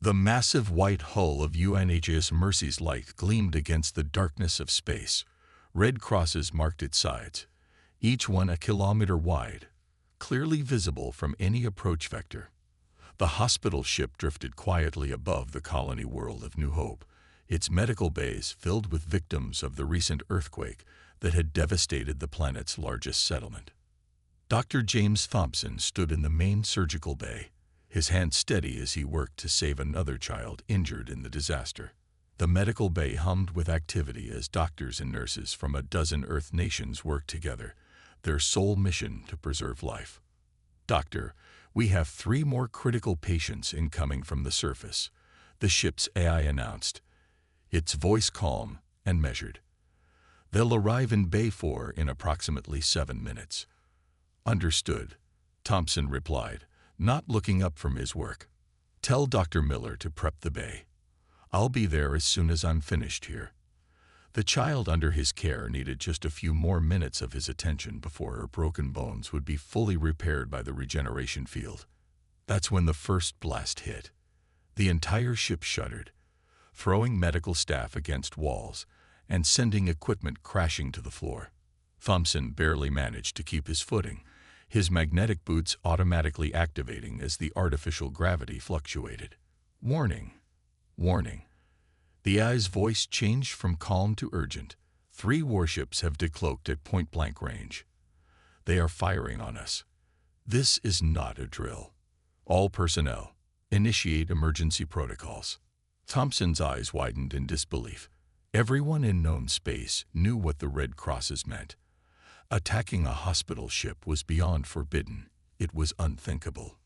The massive white hull of UNHS Mercy's Light gleamed against the darkness of space. Red crosses marked its sides, each one a kilometer wide, clearly visible from any approach vector. The hospital ship drifted quietly above the colony world of New Hope, its medical bays filled with victims of the recent earthquake that had devastated the planet's largest settlement. Dr. James Thompson stood in the main surgical bay, his hand steady as he worked to save another child injured in the disaster. The medical bay hummed with activity as doctors and nurses from a dozen Earth nations worked together, their sole mission to preserve life. "Doctor, we have 3 more critical patients incoming from the surface," the ship's AI announced, its voice calm and measured. "They'll arrive in Bay 4 in approximately 7 minutes. "Understood," Thompson replied, not looking up from his work. "Tell Dr. Miller to prep the bay. I'll be there as soon as I'm finished here." The child under his care needed just a few more minutes of his attention before her broken bones would be fully repaired by the regeneration field. That's when the first blast hit. The entire ship shuddered, throwing medical staff against walls and sending equipment crashing to the floor. Thompson barely managed to keep his footing, his magnetic boots automatically activating as the artificial gravity fluctuated. "Warning, warning." The AI's voice changed from calm to urgent. 3 warships have decloaked at point-blank range. They are firing on us. This is not a drill. All personnel, initiate emergency protocols. Thompson's eyes widened in disbelief. Everyone in known space knew what the red crosses meant. Attacking a hospital ship was beyond forbidden. It was unthinkable.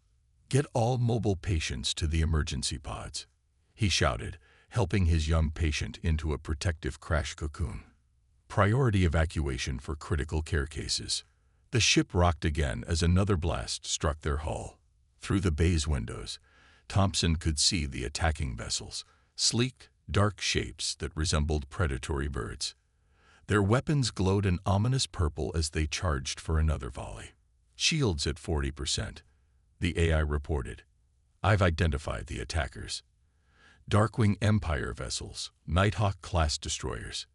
"Get all mobile patients to the emergency pods," he shouted, helping his young patient into a protective crash cocoon. "Priority evacuation for critical care cases." The ship rocked again as another blast struck their hull. Through the bay's windows, Thompson could see the attacking vessels, sleek, dark shapes that resembled predatory birds. Their weapons glowed an ominous purple as they charged for another volley. "Shields at 40%, the AI reported. "I've identified the attackers. Darkwing Empire vessels, Nighthawk-class destroyers.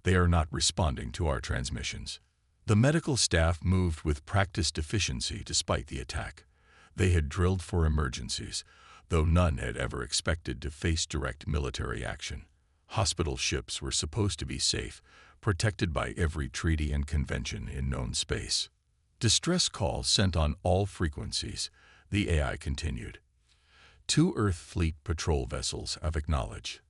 They are not responding to our transmissions." The medical staff moved with practiced efficiency despite the attack. They had drilled for emergencies, though none had ever expected to face direct military action. Hospital ships were supposed to be safe, protected by every treaty and convention in known space. "Distress calls sent on all frequencies," the AI continued. 2 Earth Fleet patrol vessels have acknowledged.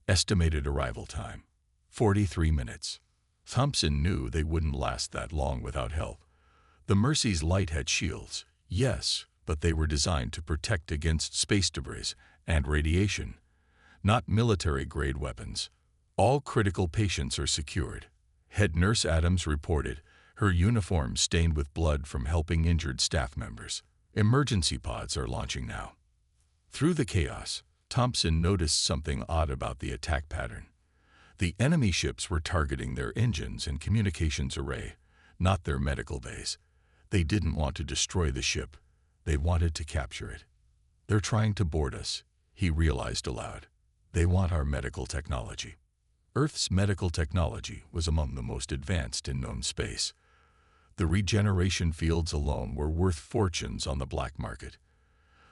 Estimated arrival time, 43 minutes. Thompson knew they wouldn't last that long without help. The Mercy's Light had shields, yes, but they were designed to protect against space debris and radiation, not military-grade weapons. "All critical patients are secured," Head Nurse Adams reported, her uniform stained with blood from helping injured staff members. "Emergency pods are launching now." Through the chaos, Thompson noticed something odd about the attack pattern. The enemy ships were targeting their engines and communications array, not their medical bays. They didn't want to destroy the ship. They wanted to capture it. "They're trying to board us," he realized aloud. "They want our medical technology." Earth's medical technology was among the most advanced in known space. The regeneration fields alone were worth fortunes on the black market.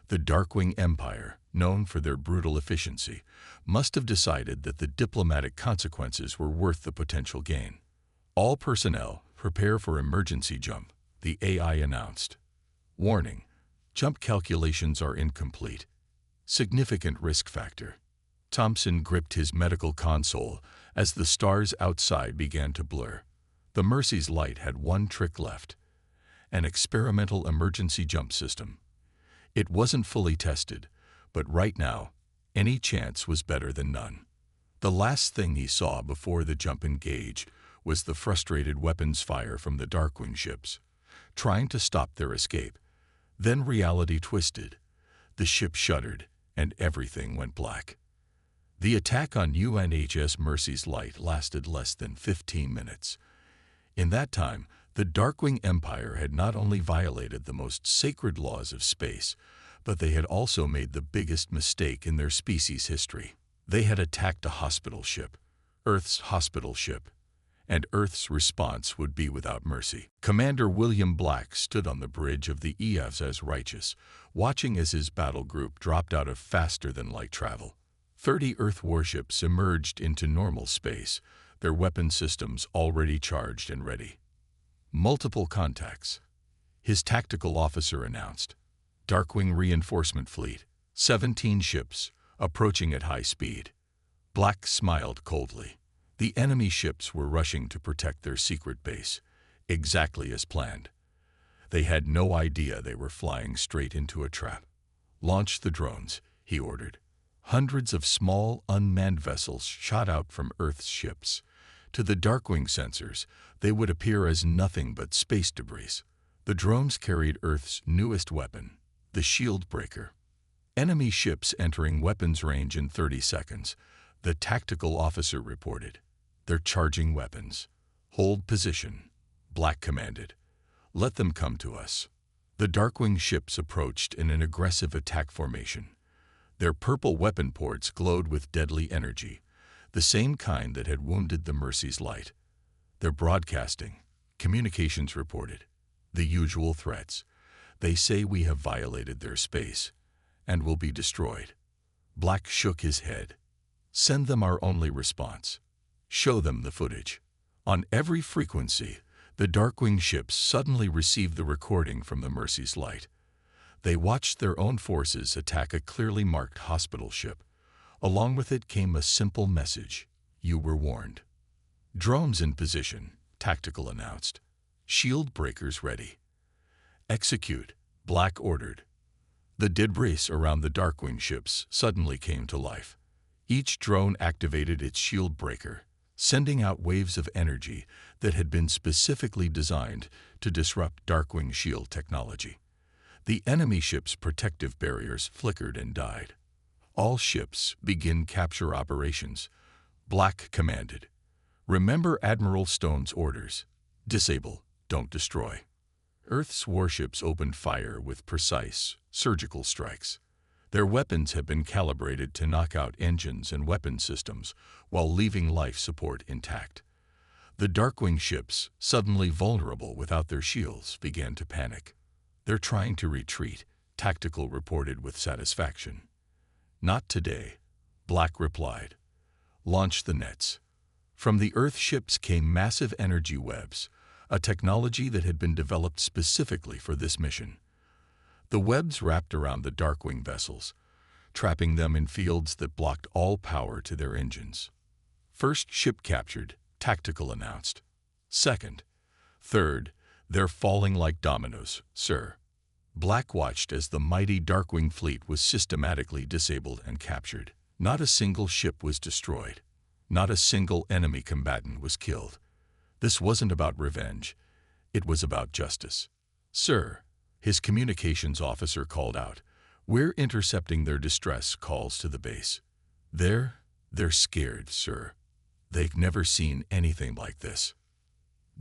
The Darkwing Empire, known for their brutal efficiency, must have decided that the diplomatic consequences were worth the potential gain. "All personnel, prepare for emergency jump," the AI announced. "Warning, jump calculations are incomplete. Significant risk factor." Thompson gripped his medical console as the stars outside began to blur. The Mercy's Light had one trick left: an experimental emergency jump system. It wasn't fully tested, but right now, any chance was better than none. The last thing he saw before the jump engaged was the frustrated weapons fire from the Darkwing ships, trying to stop their escape. Then reality twisted. The ship shuddered, and everything went black. The attack on UNHS Mercy's Light lasted less than 15 minutes. In that time, the Darkwing Empire had not only violated the most sacred laws of space, But they had also made the biggest mistake in their species' history. They had attacked a hospital ship, Earth's hospital ship, and Earth's response would be without mercy. Commander William Black stood on the bridge of the HFY Righteous, watching as his battle group dropped out of faster-than-light travel. 30 Earth warships emerged into normal space, their weapon systems already charged and ready. Multiple contacts. His tactical officer announced. Darkwing Reinforcement Fleet, 17 ships, approaching at high speed. Black smiled coldly. The enemy ships were rushing to protect their secret base, exactly as planned. They had no idea they were flying straight into a trap. Launch the drones, he ordered. Hundreds of small, unmanned vessels shot out from Earth's ships. To the Darkwing sensors, they would appear as nothing but space debris. The drones carried Earth's newest weapon, the Shield Breaker. Enemy ships entering weapons range in 30 seconds, the tactical officer reported. They're charging weapons. Hold position, Black commanded. Let them come to us. The Darkwing ships approached in an aggressive attack formation. Their purple weapon ports glowed with deadly energy, the same kind that had wounded the Mercy's light. They're broadcasting, communications reported. The usual threats. They say we have violated their space and will be destroyed. Black shook his head. Send them our only response. Show them the footage. On every frequency, the Darkwing ships suddenly received the recording from the Mercy's light. They watched their own forces attack a clearly marked hospital ship. Along with it came a simple message. You were warned. Drones in position, tactical announced. Shield breakers ready. Execute, Black ordered. The debris around the Darkwing ships suddenly came to life. Each drone activated its shield breaker, sending out waves of energy that had been specifically designed to disrupt Darkwing shield technology. The enemy ship's protective barriers flickered and died. All ships begin capture operations, Black commanded. Remember Admiral Stone's orders. Disable, don't destroy. Earth's warships opened fire with precise, surgical strikes. Their weapons had been calibrated to knock out engines and weapon systems while leaving life support intact. The Darkwing ships, suddenly vulnerable without their shields, began to panic. They're trying to retreat, tactical reported with satisfaction. Not today, Black replied. Launch the nets. From the Earth ships came massive energy webs, a technology that had been developed specifically for this mission. The webs wrapped around the Darkwing vessels, trapping them in fields that blocked all power to their engines. First ship captured, tactical announced. Second. Third, they're falling like dominoes, sir. Black watched as the mighty Darkwing fleet was systematically disabled and captured. Not a single ship was destroyed. Not a single enemy combatant was killed. This wasn't about revenge. It was about justice. Sir, his communications officer called out, we're intercepting their distress calls to the base. They're scared, sir. They've never seen anything like this.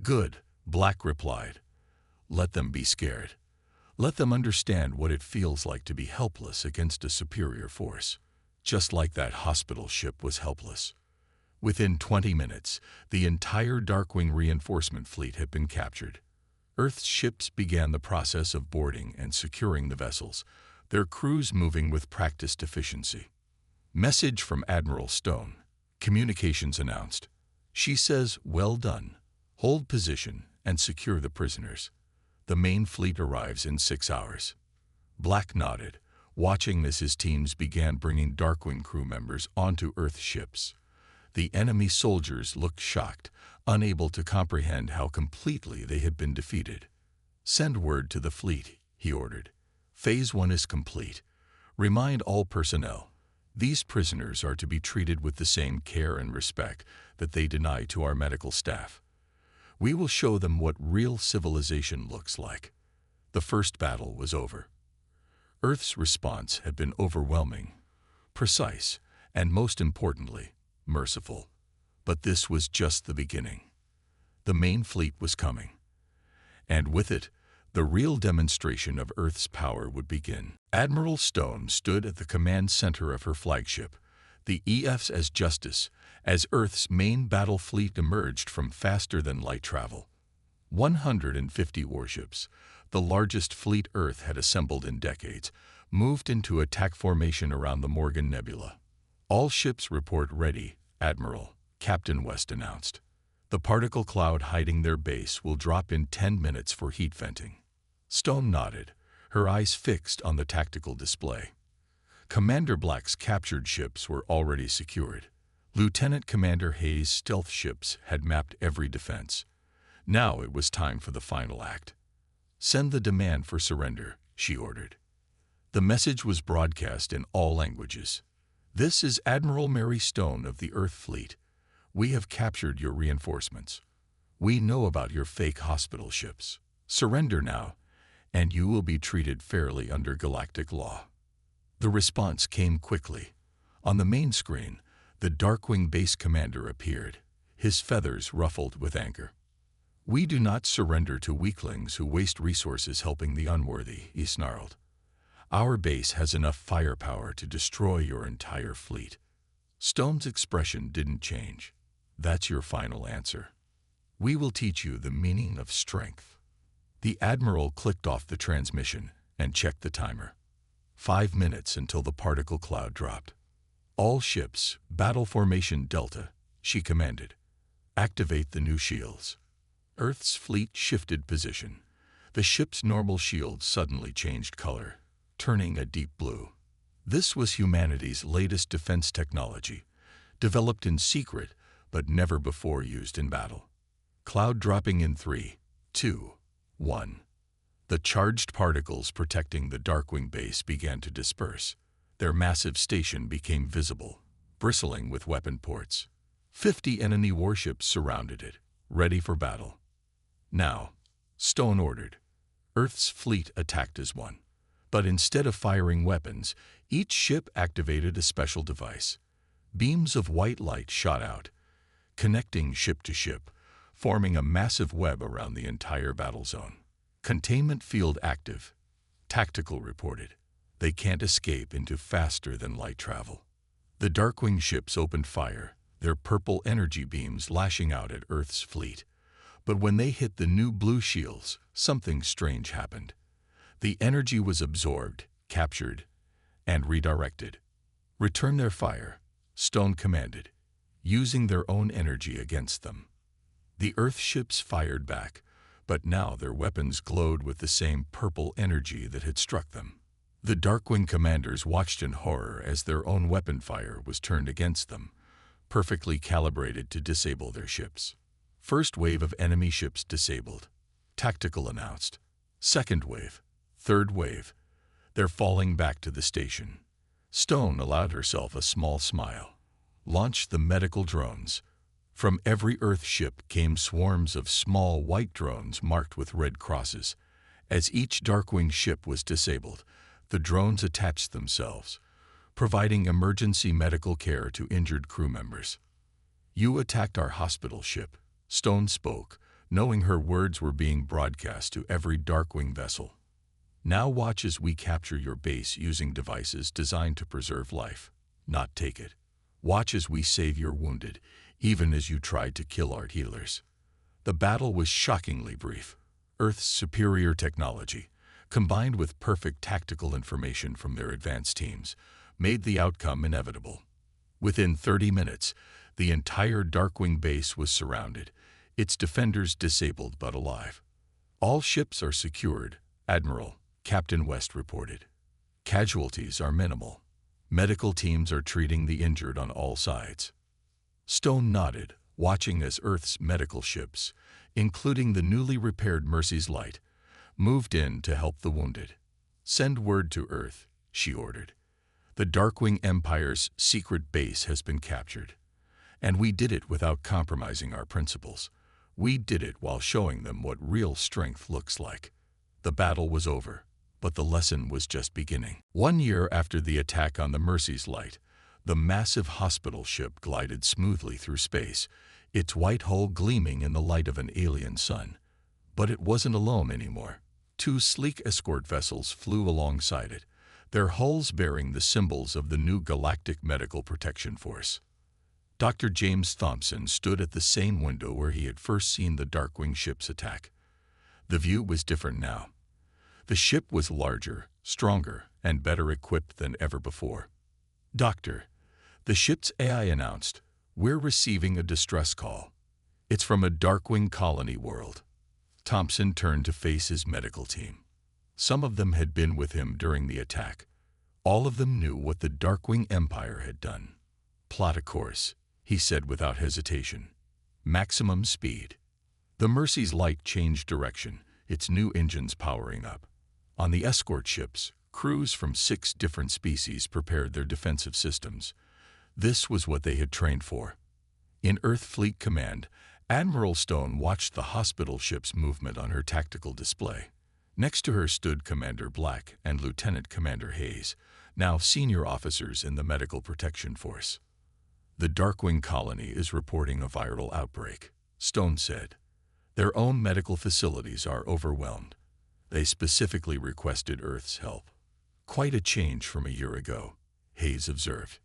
Good, Black replied. Let them be scared. Let them understand what it feels like to be helpless against a superior force, just like that hospital ship was helpless. Within 20 minutes, the entire Darkwing reinforcement fleet had been captured. Earth's ships began the process of boarding and securing the vessels, their crews moving with practiced efficiency. Message from Admiral Stone. Communications announced. She says, well done. Hold position and secure the prisoners. The main fleet arrives in 6 hours. Black nodded, watching as his teams began bringing Darkwing crew members onto Earth ships. The enemy soldiers looked shocked, unable to comprehend how completely they had been defeated. Send word to the fleet, he ordered. Phase 1 is complete. Remind all personnel. These prisoners are to be treated with the same care and respect that they deny to our medical staff. We will show them what real civilization looks like. The first battle was over. Earth's response had been overwhelming, precise, and most importantly, merciful. But this was just the beginning. The main fleet was coming. And with it, The real demonstration of Earth's power would begin. Admiral Stone stood at the command center of her flagship, the EFS Justice, as Earth's main battle fleet emerged from faster-than-light travel. 150 warships, the largest fleet Earth had assembled in decades, moved into attack formation around the Morgan Nebula. "All ships report ready, Admiral," Captain West announced. "The particle cloud hiding their base will drop in 10 minutes for heat venting." Stone nodded, her eyes fixed on the tactical display. Commander Black's captured ships were already secured. Lieutenant Commander Hayes' stealth ships had mapped every defense. Now it was time for the final act. "Send the demand for surrender," she ordered. The message was broadcast in all languages. "This is Admiral Mary Stone of the Earth Fleet. We have captured your reinforcements. We know about your fake hospital ships. Surrender now, and you will be treated fairly under galactic law." The response came quickly. On the main screen, the Darkwing base commander appeared, his feathers ruffled with anger. "We do not surrender to weaklings who waste resources helping the unworthy," he snarled. "Our base has enough firepower to destroy your entire fleet." Stone's expression didn't change. "That's your final answer. We will teach you the meaning of strength." The Admiral clicked off the transmission and checked the timer. 5 minutes until the particle cloud dropped. "All ships, battle formation Delta," she commanded. "Activate the new shields." Earth's fleet shifted position. The ship's normal shields suddenly changed color, turning a deep blue. This was humanity's latest defense technology, developed in secret but never before used in battle. Cloud dropping in 3, 2, 1. The charged particles protecting the Darkwing base began to disperse. Their massive station became visible, bristling with weapon ports. 50 enemy warships surrounded it, ready for battle. "Now," Stone ordered. Earth's fleet attacked as one. But instead of firing weapons, each ship activated a special device. Beams of white light shot out, connecting ship to ship, forming a massive web around the entire battle zone. "Containment field active," Tactical reported. "They can't escape into faster-than-light travel." The Darkwing ships opened fire, their purple energy beams lashing out at Earth's fleet. But when they hit the new blue shields, something strange happened. The energy was absorbed, captured, and redirected. "Return their fire," Stone commanded, using their own energy against them. The Earth ships fired back, but now their weapons glowed with the same purple energy that had struck them. The Darkwing commanders watched in horror as their own weapon fire was turned against them, perfectly calibrated to disable their ships. "First wave of enemy ships disabled," Tactical announced. "Second wave, third wave. They're falling back to the station." Stone allowed herself a small smile. "Launch the medical drones." From every Earth ship came swarms of small white drones marked with red crosses. As each Darkwing ship was disabled, the drones attached themselves, providing emergency medical care to injured crew members. "You attacked our hospital ship," Stone spoke, knowing her words were being broadcast to every Darkwing vessel. "Now watch as we capture your base using devices designed to preserve life, not take it. Watch as we save your wounded, even as you tried to kill our healers." The battle was shockingly brief. Earth's superior technology, combined with perfect tactical information from their advanced teams, made the outcome inevitable. Within 30 minutes, the entire Darkwing base was surrounded, its defenders disabled but alive. "All ships are secured, Admiral," Captain West reported. "Casualties are minimal. Medical teams are treating the injured on all sides." Stone nodded, watching as Earth's medical ships, including the newly repaired Mercy's Light, moved in to help the wounded. "Send word to Earth," she ordered. "The Darkwing Empire's secret base has been captured. And we did it without compromising our principles. We did it while showing them what real strength looks like." The battle was over, but the lesson was just beginning. 1 year after the attack on the Mercy's Light, the massive hospital ship glided smoothly through space, its white hull gleaming in the light of an alien sun. But it wasn't alone anymore. Two sleek escort vessels flew alongside it, their hulls bearing the symbols of the new Galactic Medical Protection Force. Dr. James Thompson stood at the same window where he had first seen the Darkwing ship's attack. The view was different now. The ship was larger, stronger, and better equipped than ever before. "Doctor," the ship's AI announced, "we're receiving a distress call. It's from a Darkwing colony world." Thompson turned to face his medical team. Some of them had been with him during the attack. All of them knew what the Darkwing Empire had done. "Plot a course," he said without hesitation. "Maximum speed." The Mercy's light changed direction, its new engines powering up. On the escort ships, crews from 6 different species prepared their defensive systems. This was what they had trained for. In Earth Fleet Command, Admiral Stone watched the hospital ship's movement on her tactical display. Next to her stood Commander Black and Lieutenant Commander Hayes, now senior officers in the Medical Protection Force. "The Darkwing colony is reporting a viral outbreak," Stone said. "Their own medical facilities are overwhelmed. They specifically requested Earth's help." "Quite a change from a year ago," Hayes observed.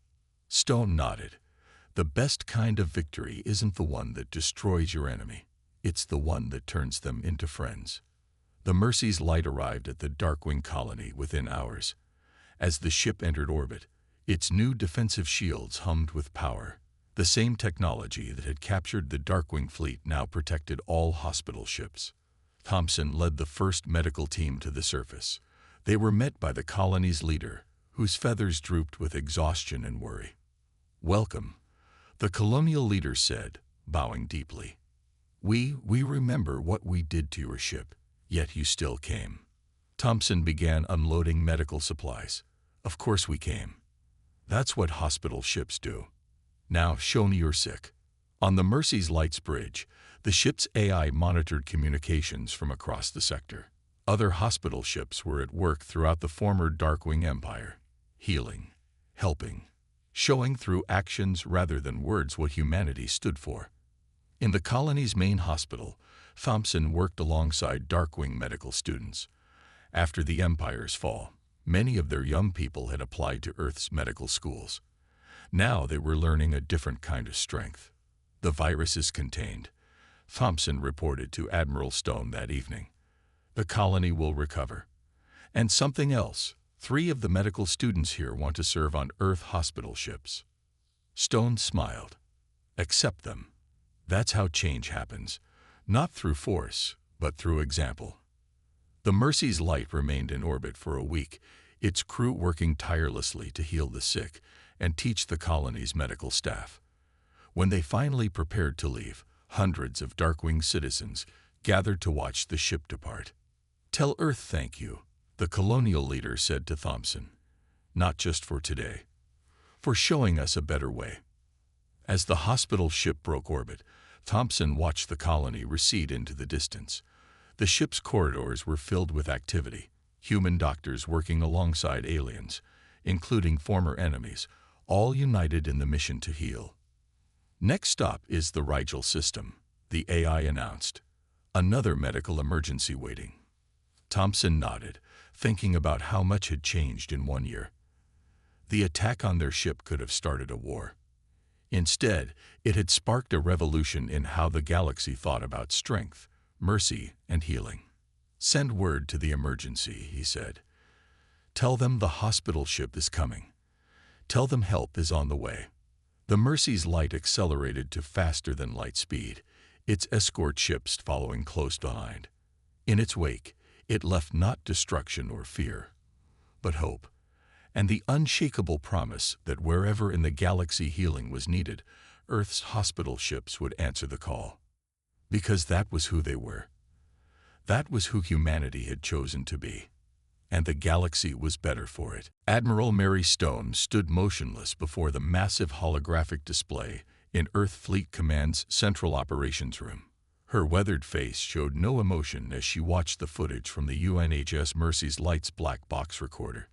Stone nodded. "The best kind of victory isn't the one that destroys your enemy. It's the one that turns them into friends." The Mercy's light arrived at the Darkwing colony within hours. As the ship entered orbit, its new defensive shields hummed with power. The same technology that had captured the Darkwing fleet now protected all hospital ships. Thompson led the first medical team to the surface. They were met by the colony's leader, whose feathers drooped with exhaustion and worry. "Welcome," the colonial leader said, bowing deeply. We remember what we did to your ship, yet you still came." Thompson began unloading medical supplies. "Of course we came. That's what hospital ships do. Now show me you're sick." On the Mercy's Lights bridge, the ship's AI monitored communications from across the sector. Other hospital ships were at work throughout the former Darkwing Empire, healing, helping, showing through actions rather than words what humanity stood for. In the colony's main hospital, Thompson worked alongside Darkwing medical students. After the Empire's fall, many of their young people had applied to Earth's medical schools. Now they were learning a different kind of strength. "The virus is contained," Thompson reported to Admiral Stone that evening. "The colony will recover. And something else, 3 of the medical students here want to serve on Earth hospital ships." Stone smiled. "Accept them. That's how change happens, not through force, but through example." The Mercy's light remained in orbit for a week, its crew working tirelessly to heal the sick and teach the colony's medical staff. When they finally prepared to leave, hundreds of Darkwing citizens gathered to watch the ship depart. "Tell Earth thank you," the colonial leader said to Thompson. "Not just for today, for showing us a better way." As the hospital ship broke orbit, Thompson watched the colony recede into the distance. The ship's corridors were filled with activity, human doctors working alongside aliens, including former enemies, all united in the mission to heal. "Next stop is the Rigel system," the AI announced. "Another medical emergency waiting." Thompson nodded, thinking about how much had changed in 1 year. The attack on their ship could have started a war. Instead, it had sparked a revolution in how the galaxy thought about strength, mercy, and healing. "Send word to the emergency," he said. "Tell them the hospital ship is coming. Tell them help is on the way." The Mercy's light accelerated to faster than light speed, its escort ships following close behind. In its wake, it left not destruction or fear, but hope, and the unshakable promise that wherever in the galaxy healing was needed, Earth's hospital ships would answer the call. Because that was who they were. That was who humanity had chosen to be. And the galaxy was better for it. Admiral Mary Stone stood motionless before the massive holographic display in Earth Fleet Command's Central Operations Room. Her weathered face showed no emotion as she watched the footage from the UNHS Mercy's Light's black box recorder.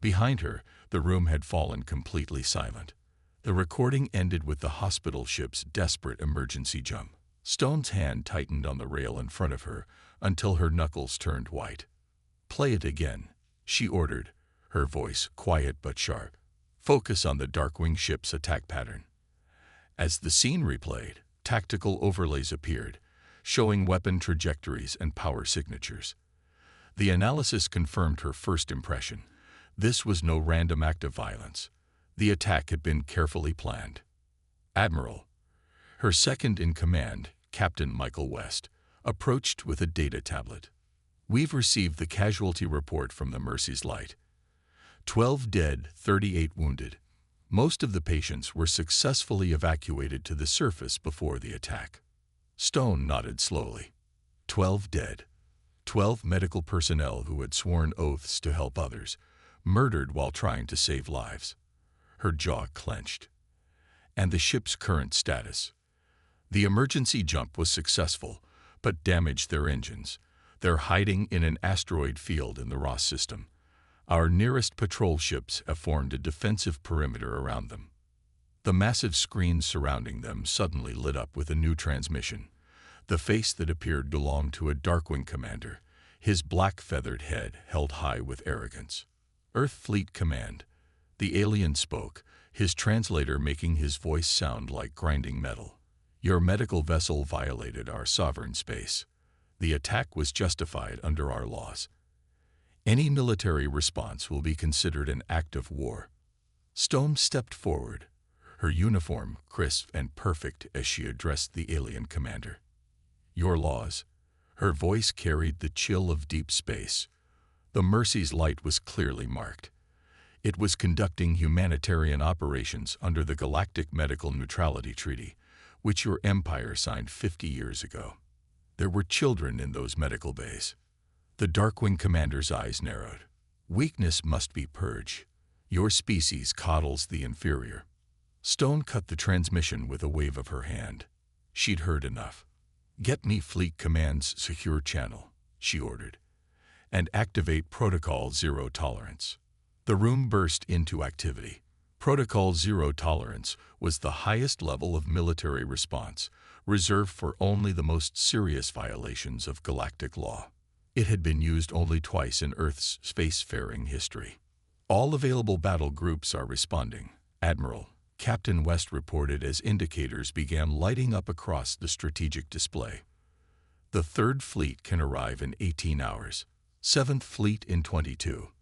Behind her, the room had fallen completely silent. The recording ended with the hospital ship's desperate emergency jump. Stone's hand tightened on the rail in front of her until her knuckles turned white. "Play it again," she ordered, her voice quiet but sharp. "Focus on the Darkwing ship's attack pattern." As the scene replayed, tactical overlays appeared, showing weapon trajectories and power signatures. The analysis confirmed her first impression. This was no random act of violence. The attack had been carefully planned. Admiral, her second-in-command, Captain Michael West, approached with a data tablet. "We've received the casualty report from the Mercy's Light. 12 dead, 38 wounded. Most of the patients were successfully evacuated to the surface before the attack." Stone nodded slowly. 12 dead. 12 medical personnel who had sworn oaths to help others, murdered while trying to save lives. Her jaw clenched. And the ship's current status. The emergency jump was successful, but damaged their engines. They're hiding in an asteroid field in the Ross system. Our nearest patrol ships have formed a defensive perimeter around them. The massive screen surrounding them suddenly lit up with a new transmission. The face that appeared belonged to a Darkwing commander, his black feathered head held high with arrogance. "Earth Fleet Command." The alien spoke, his translator making his voice sound like grinding metal. "Your medical vessel violated our sovereign space. The attack was justified under our laws. Any military response will be considered an act of war." Stone stepped forward, her uniform crisp and perfect as she addressed the alien commander. "Your laws." Her voice carried the chill of deep space. The Mercy's Light was clearly marked. It was conducting humanitarian operations under the Galactic Medical Neutrality Treaty, which your empire signed 50 years ago. There were children in those medical bays. The Darkwing commander's eyes narrowed. "Weakness must be purged. Your species coddles the inferior." Stone cut the transmission with a wave of her hand. She'd heard enough. "Get me Fleet Command's secure channel," she ordered, "and activate Protocol Zero Tolerance." The room burst into activity. Protocol Zero Tolerance was the highest level of military response, reserved for only the most serious violations of galactic law. It had been used only twice in Earth's spacefaring history. "All available battle groups are responding, Admiral," Captain West reported as indicators began lighting up across the strategic display. "The 3rd Fleet can arrive in 18 hours, 7th Fleet in 22.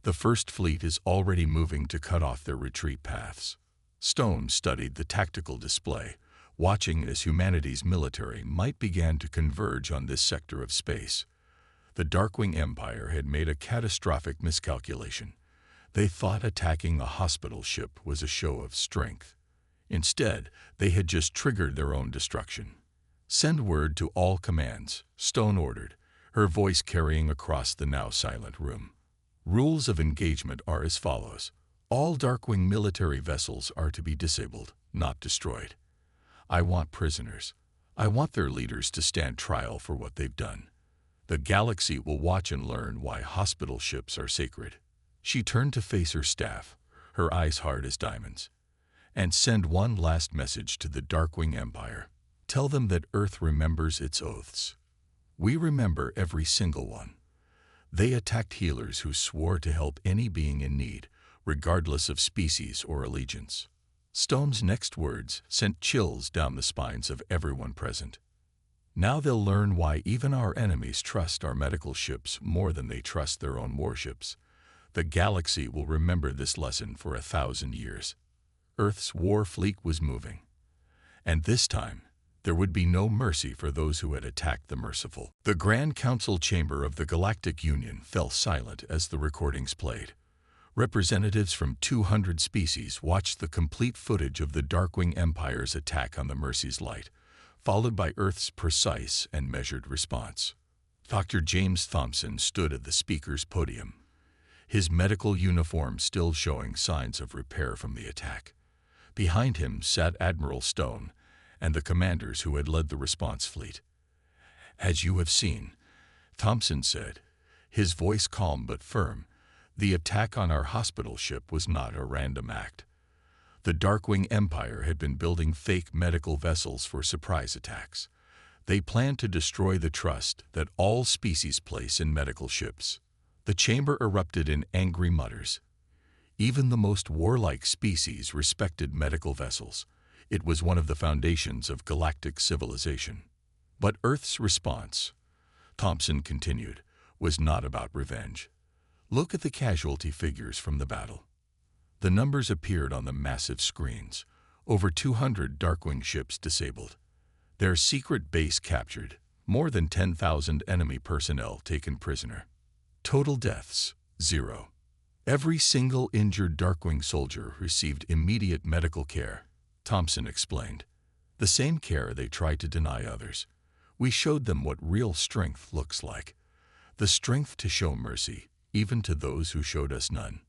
The 1st Fleet is already moving to cut off their retreat paths." Stone studied the tactical display, watching as humanity's military might begin to converge on this sector of space. The Darkwing Empire had made a catastrophic miscalculation. They thought attacking a hospital ship was a show of strength. Instead, they had just triggered their own destruction. "Send word to all commands," Stone ordered, her voice carrying across the now silent room. "Rules of engagement are as follows. All Darkwing military vessels are to be disabled, not destroyed. I want prisoners. I want their leaders to stand trial for what they've done. The galaxy will watch and learn why hospital ships are sacred." She turned to face her staff, her eyes hard as diamonds. "And send one last message to the Darkwing Empire. Tell them that Earth remembers its oaths. We remember every single one. They attacked healers who swore to help any being in need, regardless of species or allegiance." Stone's next words sent chills down the spines of everyone present. "Now they'll learn why even our enemies trust our medical ships more than they trust their own warships. The galaxy will remember this lesson for 1,000 years." Earth's war fleet was moving. And this time, there would be no mercy for those who had attacked the merciful. The Grand Council chamber of the Galactic Union fell silent as the recordings played. Representatives from 200 species watched the complete footage of the Darkwing Empire's attack on the Mercy's Light, followed by Earth's precise and measured response. Dr. James Thompson stood at the speaker's podium, his medical uniform still showing signs of repair from the attack. Behind him sat Admiral Stone and the commanders who had led the response fleet. "As you have seen," Thompson said, his voice calm but firm, "the attack on our hospital ship was not a random act. The Darkwing Empire had been building fake medical vessels for surprise attacks. They plan to destroy the trust that all species place in medical ships. The chamber erupted in angry mutters. Even the most warlike species respected medical vessels. It was one of the foundations of galactic civilization. But Earth's response, Thompson continued, was not about revenge. Look at the casualty figures from the battle. The numbers appeared on the massive screens. Over 200 Darkwing ships disabled. Their secret base captured. More than 10,000 enemy personnel taken prisoner. Total deaths, 0. Every single injured Darkwing soldier received immediate medical care, Thompson explained. The same care they tried to deny others. We showed them what real strength looks like. The strength to show mercy, even to those who showed us none.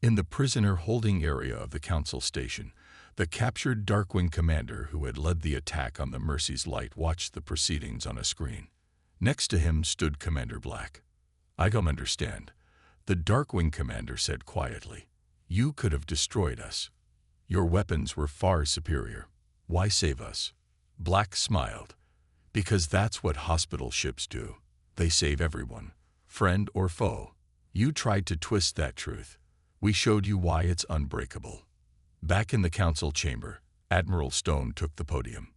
In the prisoner-holding area of the Council Station, the captured Darkwing commander who had led the attack on the Mercy's Light watched the proceedings on a screen. Next to him stood Commander Black. "I don't understand," the Darkwing commander said quietly. "You could have destroyed us. Your weapons were far superior. Why save us?" Black smiled. "Because that's what hospital ships do. They save everyone, friend or foe. You tried to twist that truth. We showed you why it's unbreakable." Back in the council chamber, Admiral Stone took the podium.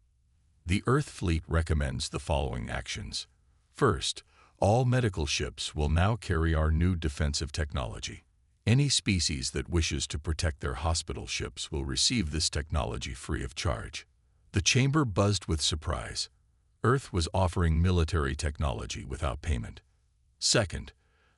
"The Earth Fleet recommends the following actions. First, all medical ships will now carry our new defensive technology. Any species that wishes to protect their hospital ships will receive this technology free of charge." The chamber buzzed with surprise. Earth was offering military technology without payment. Second,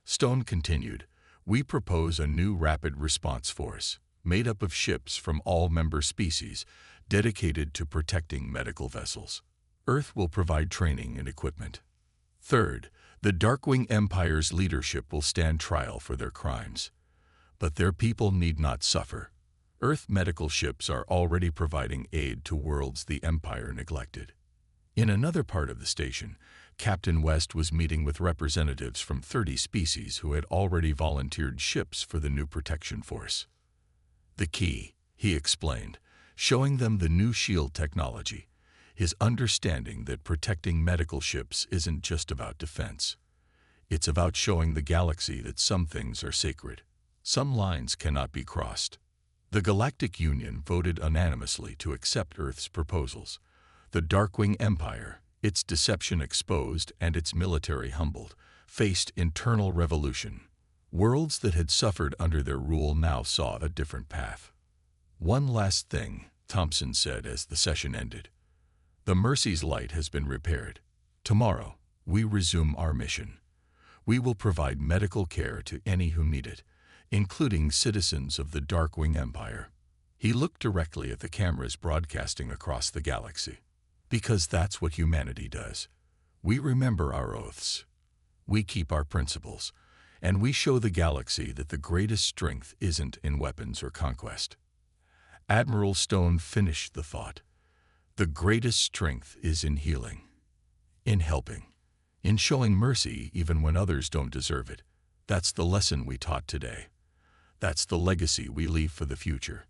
Stone continued, "We propose a new rapid response force, made up of ships from all member species, dedicated to protecting medical vessels. Earth will provide training and equipment. Third, the Darkwing Empire's leadership will stand trial for their crimes. But their people need not suffer. Earth medical ships are already providing aid to worlds the Empire neglected." In another part of the station, Captain West was meeting with representatives from 30 species who had already volunteered ships for the new protection force. "The key," he explained, showing them the new shield technology, his understanding that protecting medical ships isn't just about defense. It's about showing the galaxy that some things are sacred. Some lines cannot be crossed. The Galactic Union voted unanimously to accept Earth's proposals. The Darkwing Empire, its deception exposed and its military humbled, faced internal revolution. Worlds that had suffered under their rule now saw a different path. "One last thing," Thompson said as the session ended. "The Mercy's Light has been repaired. Tomorrow, we resume our mission. We will provide medical care to any who need it, including citizens of the Darkwing Empire." He looked directly at the cameras broadcasting across the galaxy. "Because that's what humanity does. We remember our oaths. We keep our principles. And we show the galaxy that the greatest strength isn't in weapons or conquest." Admiral Stone finished the thought. "The greatest strength is in healing, in helping, in showing mercy even when others don't deserve it. That's the lesson we taught today. That's the legacy we leave for the future."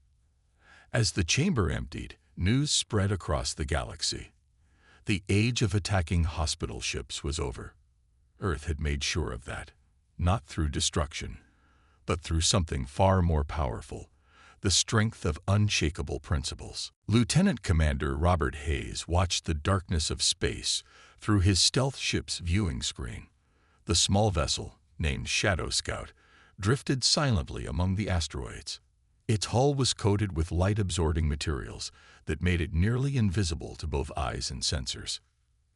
As the chamber emptied, news spread across the galaxy. The age of attacking hospital ships was over. Earth had made sure of that. Not through destruction, but through something far more powerful, the strength of unshakable principles. Lieutenant Commander Robert Hayes watched the darkness of space through his stealth ship's viewing screen. The small vessel, named Shadow Scout, drifted silently among the asteroids. Its hull was coated with light-absorbing materials that made it nearly invisible to both eyes and sensors.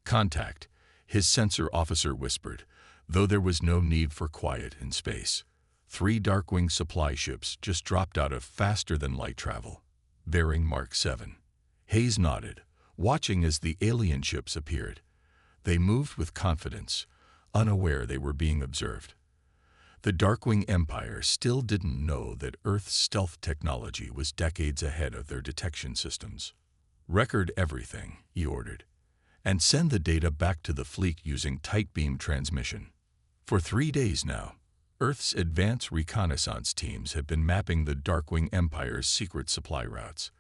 "Contact," his sensor officer whispered, though there was no need for quiet in space. 3 Darkwing supply ships just dropped out of faster-than-light travel, bearing Mark 7. Hayes nodded, watching as the alien ships appeared. They moved with confidence, unaware they were being observed. The Darkwing Empire still didn't know that Earth's stealth technology was decades ahead of their detection systems. "Record everything," he ordered, "and send the data back to the fleet using tight beam transmission." For 3 days now, Earth's advanced reconnaissance teams have been mapping the Darkwing Empire's secret supply routes.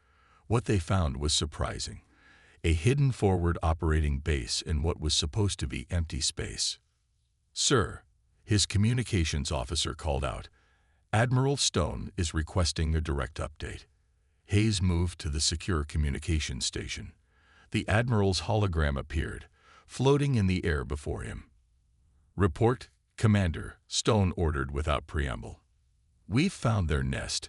What they found was surprising. a hidden forward operating base in what was supposed to be empty space. "Sir," his communications officer called out, "Admiral Stone is requesting a direct update." Hayes moved to the secure communications station. The Admiral's hologram appeared, floating in the air before him. "Report, Commander," Stone ordered without preamble. "We've found their nest,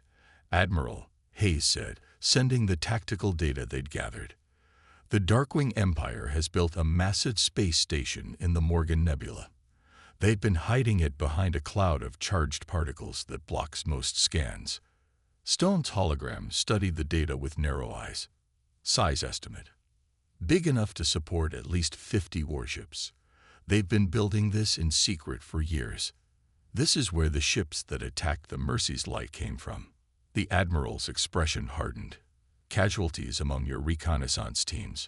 Admiral," Hayes said, sending the tactical data they'd gathered. "The Darkwing Empire has built a massive space station in the Morgan Nebula. They'd been hiding it behind a cloud of charged particles that blocks most scans." Stone's hologram studied the data with narrow eyes. Size estimate: big enough to support at least 50 warships. They've been building this in secret for years. This is where the ships that attacked the Mercy's Light came from. The Admiral's expression hardened. "Casualties among your reconnaissance teams?"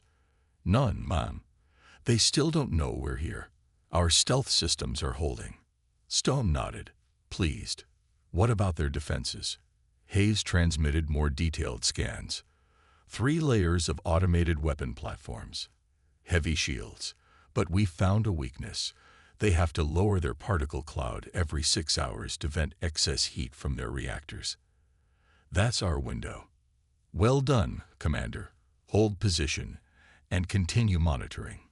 "None, Ma'am. They still don't know we're here. Our stealth systems are holding." Stone nodded, pleased. "What about their defenses?" Hayes transmitted more detailed scans. 3 layers of automated weapon platforms. Heavy shields. But we found a weakness. They have to lower their particle cloud every 6 hours to vent excess heat from their reactors. That's our window. "Well done, Commander. Hold position and continue monitoring.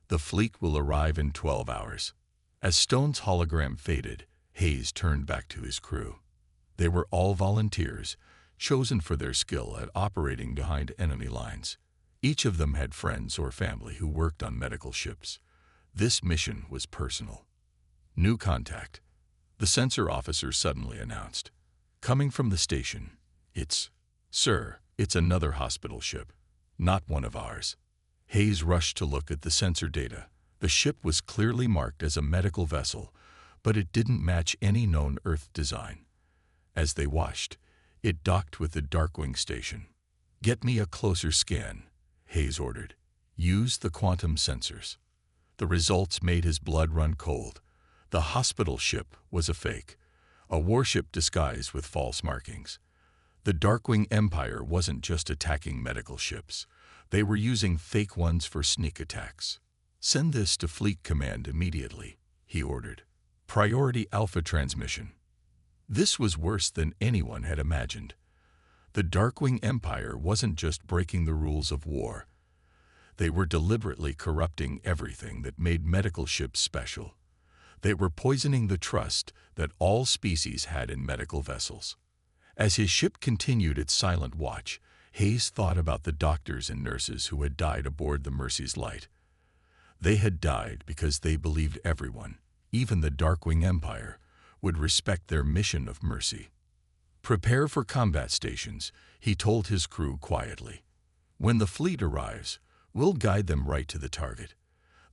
The fleet will arrive in 12 hours. As Stone's hologram faded, Hayes turned back to his crew. They were all volunteers, chosen for their skill at operating behind enemy lines. Each of them had friends or family who worked on medical ships. This mission was personal. "New contact," the sensor officer suddenly announced. "Coming from the station. Sir, it's another hospital ship, not one of ours." Hayes rushed to look at the sensor data. The ship was clearly marked as a medical vessel, but it didn't match any known Earth design. As they watched, it docked with the Darkwing station. "Get me a closer scan," Hayes ordered. "Use the quantum sensors." The results made his blood run cold. The hospital ship was a fake, a warship disguised with false markings. The Darkwing Empire wasn't just attacking medical ships. They were using fake ones for sneak attacks. "Send this to Fleet Command immediately," he ordered. "Priority Alpha transmission." This was worse than anyone had imagined. The Darkwing Empire wasn't just breaking the rules of war. They were deliberately corrupting everything that made medical ships special. They were poisoning the trust that all species had in medical vessels. As his ship continued its silent watch, Hayes thought about the doctors and nurses who had died aboard the Mercy's Light. They had died because they believed everyone, even the Darkwing Empire, would respect their mission of mercy. "Prepare for combat stations," he told his crew quietly. "When the fleet arrives, we'll guide them right to the target."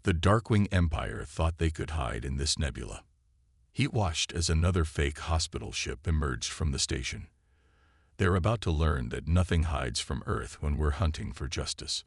The Darkwing Empire thought they could hide in this nebula. He watched as another fake hospital ship emerged from the station. "They're about to learn that nothing hides from Earth when we're hunting for justice."